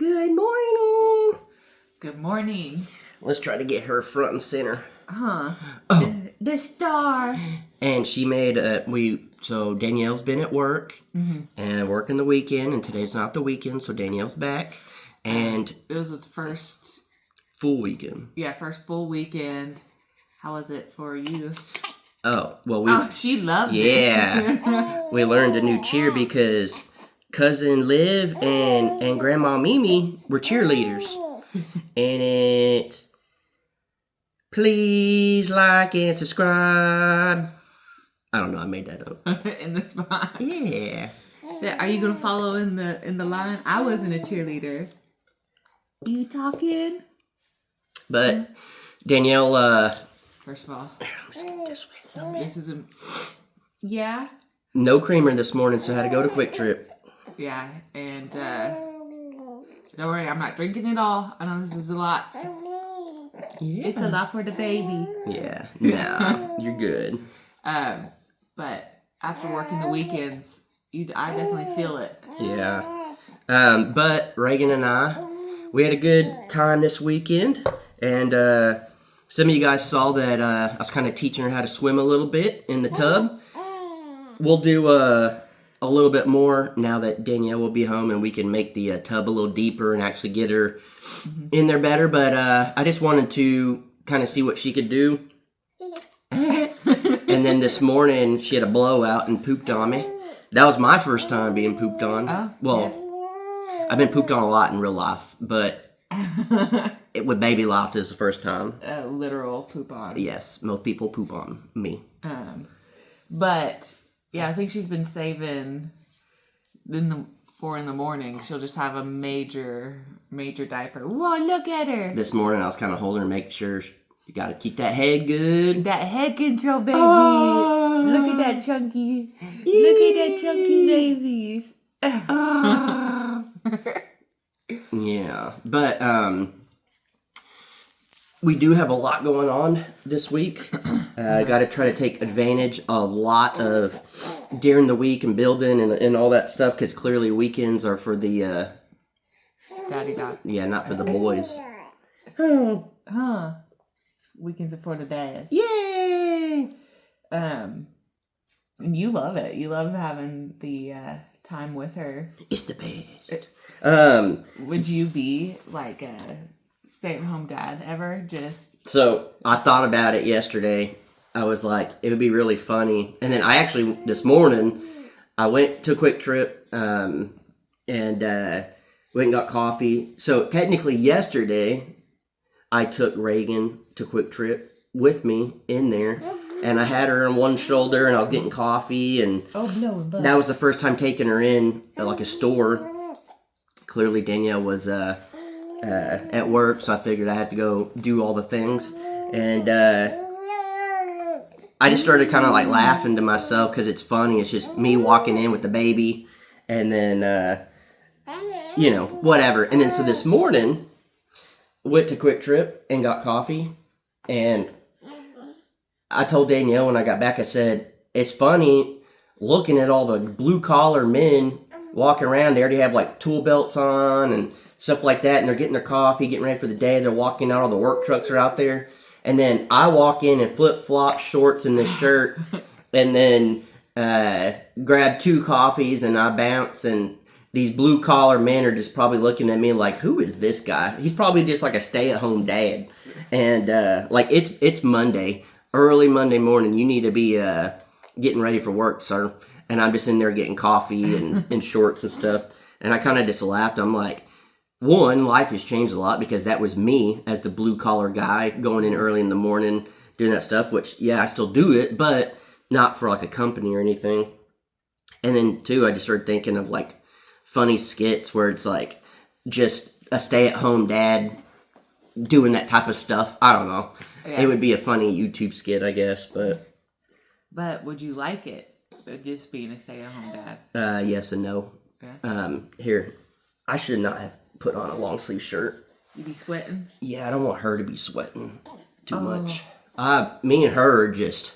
Good morning. Good morning. Let's try to get her front and center. Oh. The star. And she made so Danielle's been at work and working the weekend, and today's not the weekend, so Danielle's back. And it was his first full weekend. Yeah, first full weekend. How was it for you? Oh, well, she loved it. Yeah. We learned a new cheer because Cousin Liv and Grandma Mimi were cheerleaders. And it's please like and subscribe. I don't know, I made that up. In the spot. Yeah. So are you gonna follow in the line? I wasn't a cheerleader. You talking? But Danielle, first of all, let's get this way. this is yeah. No creamer this morning, so I had to go to Quick Trip. Yeah, and don't worry, I'm not drinking it all. I know this is a lot. Yeah. It's a lot for the baby. Yeah, nah, you're good. But after working the weekends, I definitely feel it. Yeah. But Reagan and I, we had a good time this weekend, and some of you guys saw that I was kind of teaching her how to swim a little bit in the tub. We'll do a little bit more now that Danielle will be home, and we can make the tub a little deeper and actually get her in there better. But I just wanted to kind of see what she could do. And then this morning, she had a blowout and pooped on me. That was my first time being pooped on. I've been pooped on a lot in real life, but with baby life is the first time. Literal poop on. Yes, most people poop on me. But yeah, I think she's been saving in the morning. She'll just have a major diaper. Whoa, look at her. This morning I was kind of holding her, making sure you got to keep that head good. That head control, baby. Oh. Look at that chunky. Look at that chunky babies. Yeah, but we do have a lot going on this week. Got to try to take advantage a lot of during the week and building and all that stuff, because clearly weekends are for the daddy dog. Yeah, not for the boys. Huh. Weekends are for the dad. Yay! And you love it. You love having the time with her. It's the best. Would you be like a stay-at-home dad ever? So I thought about it yesterday. I was like, it would be really funny. And then I actually, this morning, I went to Quick Trip and went and got coffee. So technically yesterday, I took Reagan to Quick Trip with me in there. And I had her on one shoulder, and I was getting coffee. And that was the first time taking her in like a store. Clearly Danielle was at work, so I figured I had to go do all the things. And I just started kind of like laughing to myself because it's funny. It's just me walking in with the baby, and then whatever. And then so this morning, went to Quick Trip and got coffee, and I told Danielle when I got back, I said, it's funny looking at all the blue collar men walking around. They already have like tool belts on and stuff like that, and they're getting their coffee, getting ready for the day. They're walking out, all the work trucks are out there. And then I walk in flip-flops, shorts, and this shirt, and then grab 2 coffees, and I bounce, and these blue-collar men are just probably looking at me like, who is this guy? He's probably just like a stay-at-home dad. And it's Monday, early Monday morning. You need to be getting ready for work, sir. And I'm just in there getting coffee and shorts and stuff. And I kind of just laughed. I'm like, one, life has changed a lot, because that was me as the blue-collar guy going in early in the morning doing that stuff, which, yeah, I still do it, but not for like a company or anything. And then, two, I just started thinking of like funny skits where it's like just a stay-at-home dad doing that type of stuff. I don't know. Yeah. It would be a funny YouTube skit, I guess, but... But would you like it? Just being a stay-at-home dad? Yes and no. Yeah. Here, I should not have put on a long sleeve shirt. You be sweating? Yeah, I don't want her to be sweating too much. Me and her are just,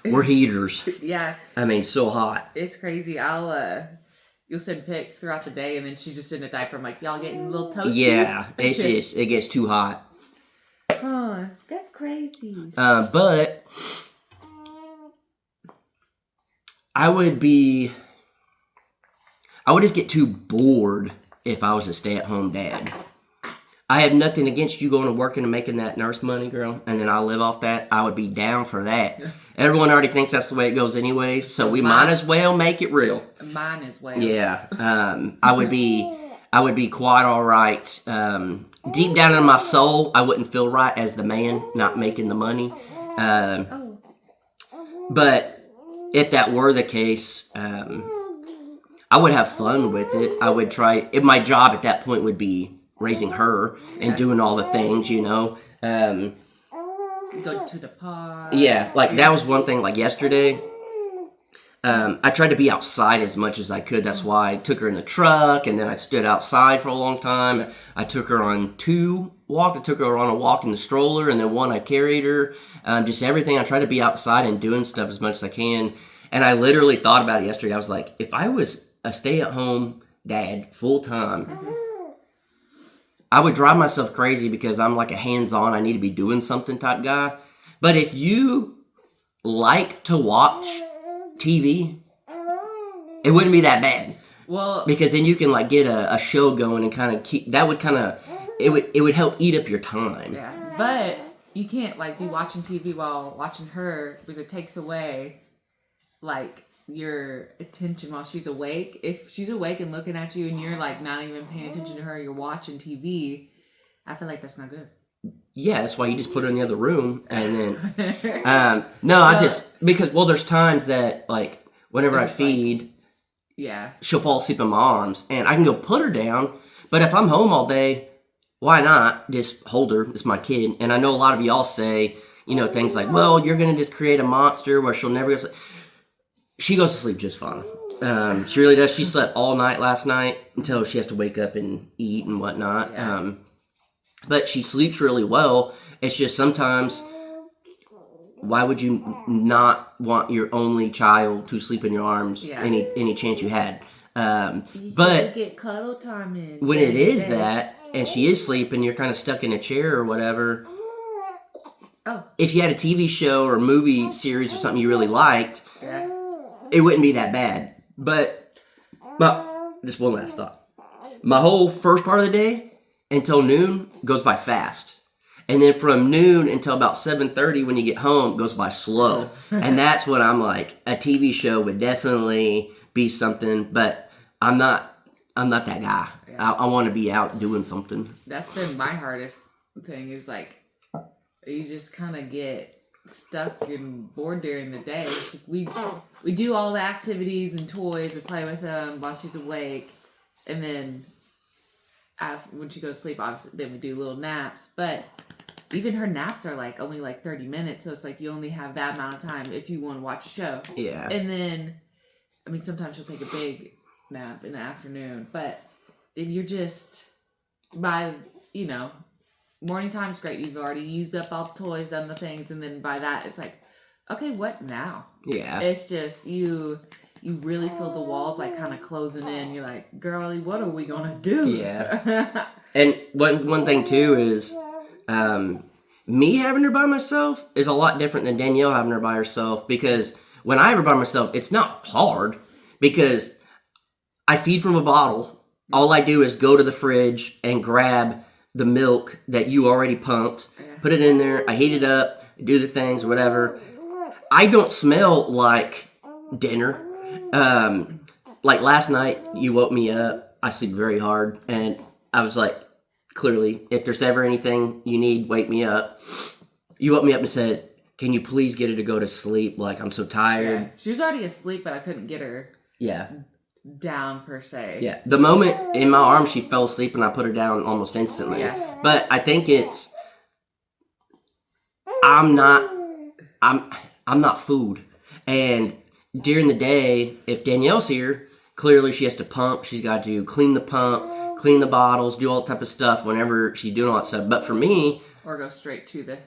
we're heaters. Yeah. I mean, so hot. It's crazy. you'll send pics throughout the day, and then she's just in a diaper. I'm like, y'all getting a little toasty? Yeah, it gets too hot. Oh, that's crazy. But I would just get too bored if I was a stay-at-home dad. I have nothing against you going to working and making that nurse money, girl, and then I'll live off that. I would be down for that. Everyone already thinks that's the way it goes anyway, so we might as well make it real. Mine as well. Yeah, I would be quite all right. Deep down in my soul, I wouldn't feel right as the man not making the money. But if that were the case, I would have fun with it. I would try. If my job at that point would be raising her and doing all the things, you know. Go to the park. Yeah, like that was one thing. Like yesterday, I tried to be outside as much as I could. That's why I took her in the truck, and then I stood outside for a long time. I took her on 2 walks. I took her on a walk in the stroller, and then one I carried her. Just everything. I try to be outside and doing stuff as much as I can. And I literally thought about it yesterday. I was like, if I was a stay-at-home dad full time, I would drive myself crazy because I'm like a hands-on, I need to be doing something type guy. But if you like to watch TV, it wouldn't be that bad. Well, because then you can like get a show going and kind of keep that would kind of it would help eat up your time. Yeah, but you can't like be watching TV while watching her because it takes away like your attention while she's awake. If she's awake and looking at you and you're like not even paying attention to her, you're watching TV, I feel like that's not good. Yeah, that's why you just put her in the other room and then I just because there's times that like whenever I feed, like, yeah, she'll fall asleep in my arms and I can go put her down, but if I'm home all day, why not just hold her? It's my kid. And I know a lot of y'all say, you know, things like, well, you're gonna just create a monster where she'll never go to sleep. She goes to sleep just fine. She really does. She slept all night last night until she has to wake up and eat and whatnot. Yeah. But she sleeps really well. It's just sometimes, why would you not want your only child to sleep in your arms any chance you had? But get cuddle time in when it is that, and she is sleeping, you're kind of stuck in a chair or whatever. Oh. If you had a TV show or a movie series or something you really liked, it wouldn't be that bad. But just one last thought. My whole first part of the day until noon goes by fast. And then from noon until about 7:30 when you get home goes by slow. And that's when I'm like, a TV show would definitely be something, but I'm not that guy. Yeah. I want to be out doing something. That's been my hardest thing is like, you just kind of get stuck and bored during the day. We do all the activities and toys. We play with them while she's awake, and then when she goes to sleep, obviously, then we do little naps. But even her naps are like only like 30 minutes, so it's like you only have that amount of time if you want to watch a show. Yeah. And then, I mean, sometimes she'll take a big nap in the afternoon, but then you're just by morning time's great. You've already used up all the toys, done the things, and then by that, it's like, okay, what now? Yeah. It's just, you really feel the walls like kind of closing in. You're like, girlie, what are we going to do? Yeah. And one thing, too, is me having her by myself is a lot different than Danielle having her by herself, because when I have her by myself, it's not hard because I feed from a bottle. All I do is go to the fridge and grab the milk that you already pumped, put it in there, I heat it up, do the things, whatever. I don't smell like dinner. Like last night, you woke me up. I sleep very hard, and I was like, clearly, if there's ever anything you need, wake me up. You woke me up and said, can you please get her to go to sleep? Like, I'm so tired. Yeah. She was already asleep, but I couldn't get her down per se. Yeah. The moment in my arms she fell asleep and I put her down almost instantly. Yeah. But I think it's I'm not food. And during the day, if Danielle's here, clearly she has to pump. She's got to clean the pump, clean the bottles, do all type of stuff whenever she's doing all that stuff. But for me, or go straight to the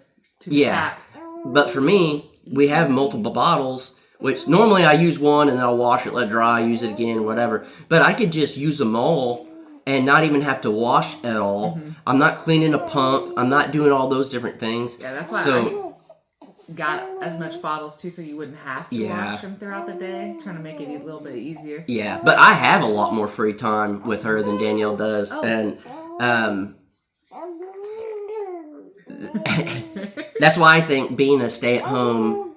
tap. But for me, we have multiple bottles. Which normally I use one and then I'll wash it, let it dry, use it again, whatever. But I could just use them all and not even have to wash at all. I'm not cleaning a pump. I'm not doing all those different things. Yeah, that's why I got as much bottles too, so you wouldn't have to wash them throughout the day. Trying to make it a little bit easier. Yeah, but I have a lot more free time with her than Danielle does, and that's why I think being a stay-at-home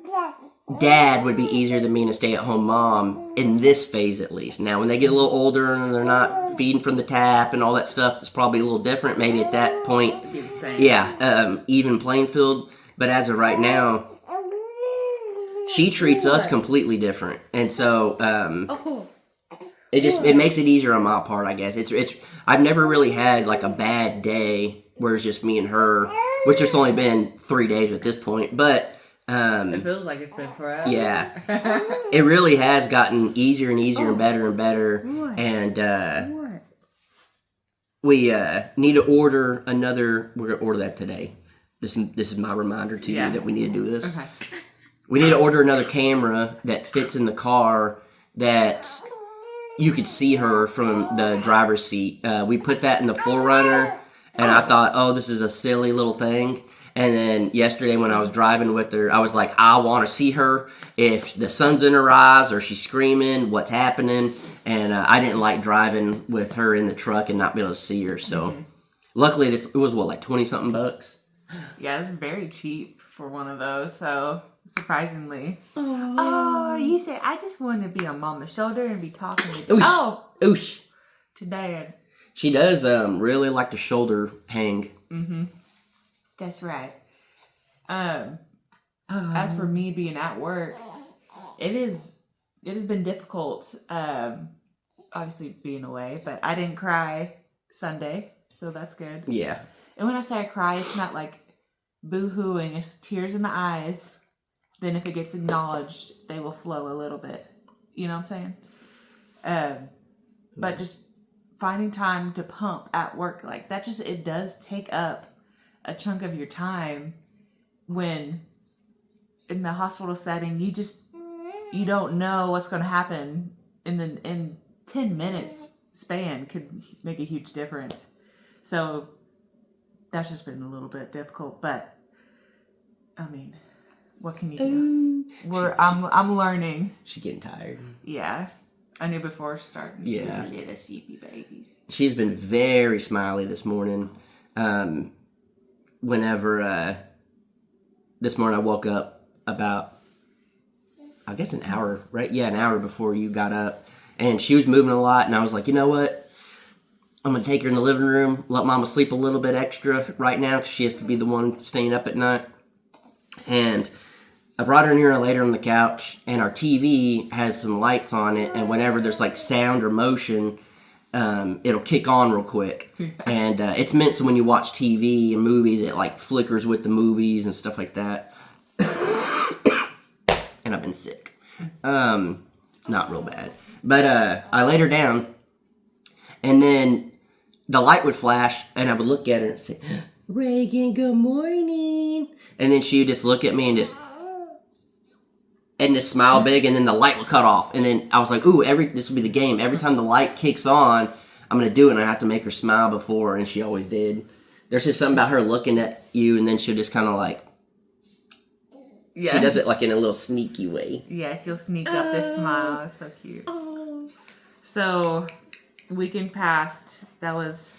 dad would be easier than being a stay-at-home mom in this phase, at least. Now, when they get a little older and they're not feeding from the tap and all that stuff, it's probably a little different. Maybe at that point, It'd be the same. even playing field. But as of right now, she treats us completely different, and so it makes it easier on my part, I guess. It's I've never really had like a bad day where it's just me and her, which there's only been 3 days at this point, but. It feels like it's been forever. Yeah. It really has gotten easier and easier and better. And we need to order another. We're going to order that today. This is my reminder to you that we need to do this. Okay. We need to order another camera that fits in the car that you could see her from the driver's seat. We put that in the 4Runner, and I thought, oh, this is a silly little thing. And then yesterday when I was driving with her, I was like, I want to see her. If the sun's in her eyes or she's screaming, what's happening. And I didn't like driving with her in the truck and not be able to see her. So luckily it was, what, like 20-something bucks? Yeah, it's very cheap for one of those. So surprisingly. Oh, you said, I just want to be on Mama's shoulder and be talking to Oosh. To Dad. She does really like the shoulder hang. Mm-hmm. That's right. As for me being at work, it has been difficult. Obviously being away, but I didn't cry Sunday, so that's good. Yeah. And when I say I cry, it's not like boo-hooing. It's tears in the eyes. Then if it gets acknowledged, they will flow a little bit. You know what I'm saying? But just finding time to pump at work like that, it does take up a chunk of your time when in the hospital setting you don't know what's going to happen in 10 minutes span could make a huge difference. So that's just been a little bit difficult, but I mean, what can you do? I'm learning. She's getting tired. Yeah. I knew before starting she was a little sleepy baby. She's been very smiley this morning. Whenever this morning I woke up about, I guess an hour, right? Yeah, an hour before you got up. And she was moving a lot, and I was like, you know what? I'm going to take her in the living room, let Mama sleep a little bit extra right now, because she has to be the one staying up at night. And I brought her in here later on the couch, and our TV has some lights on it, and whenever there's like sound or motion, it'll kick on real quick. And it's meant so when you watch TV and movies, it like flickers with the movies and stuff like that. And I've been sick. Not real bad. But I laid her down, and then the light would flash, and I would look at her and say, Reagan, good morning. And then she would just look at me and just smile big, and then the light would cut off. And then I was like, ooh, this will be the game. Every time the light kicks on, I'm going to do it, and I have to make her smile before, and she always did. There's just something about her looking at you, and then she'll just kind of like, she does it like in a little sneaky way. Yeah, she'll sneak up this smile. It's so cute. So, weekend passed. Now it's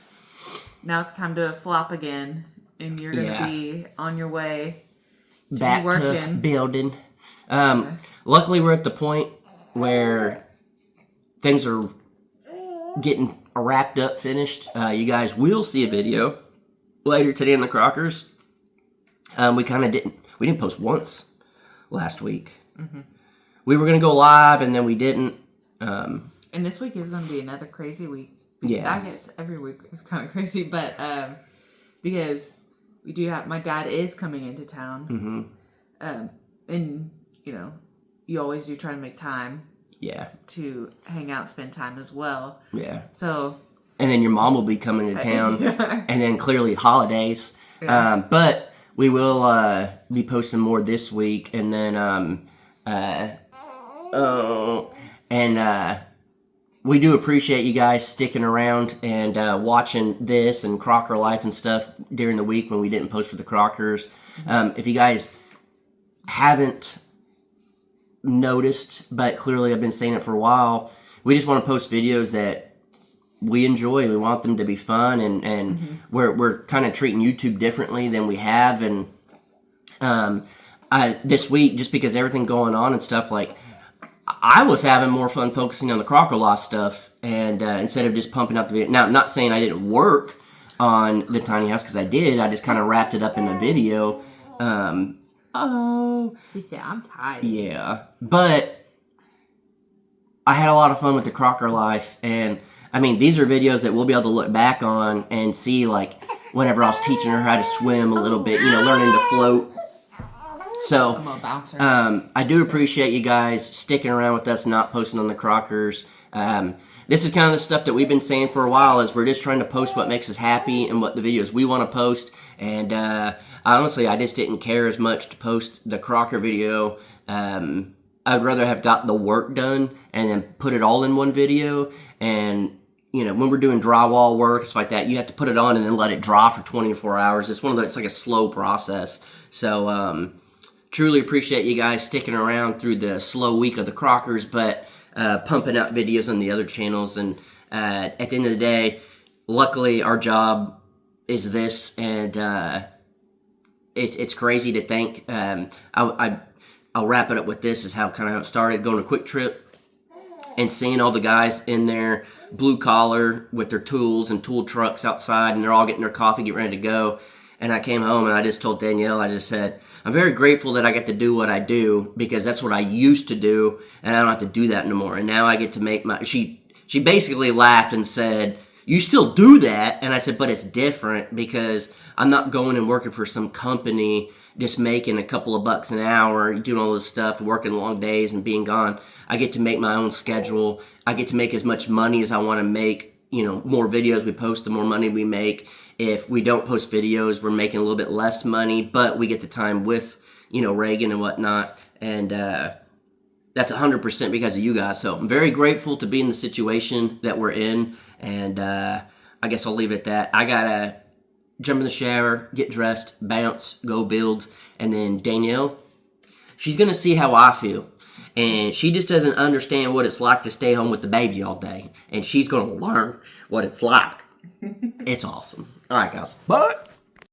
time to flop again, and you're going to be on your way back to building. Luckily, we're at the point where things are getting wrapped up, finished. You guys will see a video later today in the Crockers. We didn't post once last week. Mm-hmm. We were going to go live, and then we didn't. And this week is going to be another crazy week. Yeah. I guess every week is kind of crazy, but because we do have, my dad is coming into town. Mm-hmm. And, you know, you always do try to make time. Yeah. To hang out, spend time as well. Yeah. So. And then your mom will be coming to town. And then clearly holidays. Yeah. But we will be posting more this week. And then And we do appreciate you guys sticking around and watching this and Crocker Life and stuff during the week when we didn't post for the Crockers. If you guys haven't noticed, but clearly I've been saying it for a while, we just want to post videos that we enjoy. We want them to be fun, and we're kind of treating YouTube differently than we have. And this week, just because everything going on and stuff, like, I was having more fun focusing on the Crocker Loft stuff, and instead of just pumping out the video. Now, I'm not saying I didn't work on the tiny house, because I did. I just kind of wrapped it up in a video. She said, I'm tired. Yeah. But I had a lot of fun with the Crocker Life, and I mean, these are videos that we'll be able to look back on and see, like, whenever I was teaching her how to swim a little bit, learning to float. So, I'm a bouncer. I do appreciate you guys sticking around with us, not posting on the Crockers. This is kind of the stuff that we've been saying for a while, is we're just trying to post what makes us happy and what the videos we want to post. And honestly, I just didn't care as much to post the Crocker video. I'd rather have got the work done and then put it all in one video. And when we're doing drywall work, it's like that. You have to put it on and then let it dry for 24 hours. It's it's like a slow process. So, truly appreciate you guys sticking around through the slow week of the Crockers, but pumping out videos on the other channels. And at the end of the day, luckily our job is this, and it's crazy to think. I'll wrap it up with this, is how it started, going to Quick Trip and seeing all the guys in there, blue collar, with their tools and tool trucks outside, and they're all getting their coffee, getting ready to go. And I came home and I just told Danielle, I just said, I'm very grateful that I get to do what I do, because that's what I used to do, and I don't have to do that anymore. And now I get to make she basically laughed and said, you still do that? And I said, but it's different, because I'm not going and working for some company just making a couple of bucks an hour, doing all this stuff, working long days and being gone. I get to make my own schedule. I get to make as much money as I want to make. More videos we post, the more money we make. If we don't post videos, we're making a little bit less money, but we get the time with, Reagan and whatnot. And that's 100% because of you guys. So I'm very grateful to be in the situation that we're in. And I guess I'll leave it at that. I got to jump in the shower, get dressed, bounce, go build. And then Danielle, she's going to see how I feel. And she just doesn't understand what it's like to stay home with the baby all day. And she's going to learn what it's like. It's awesome. All right, guys. But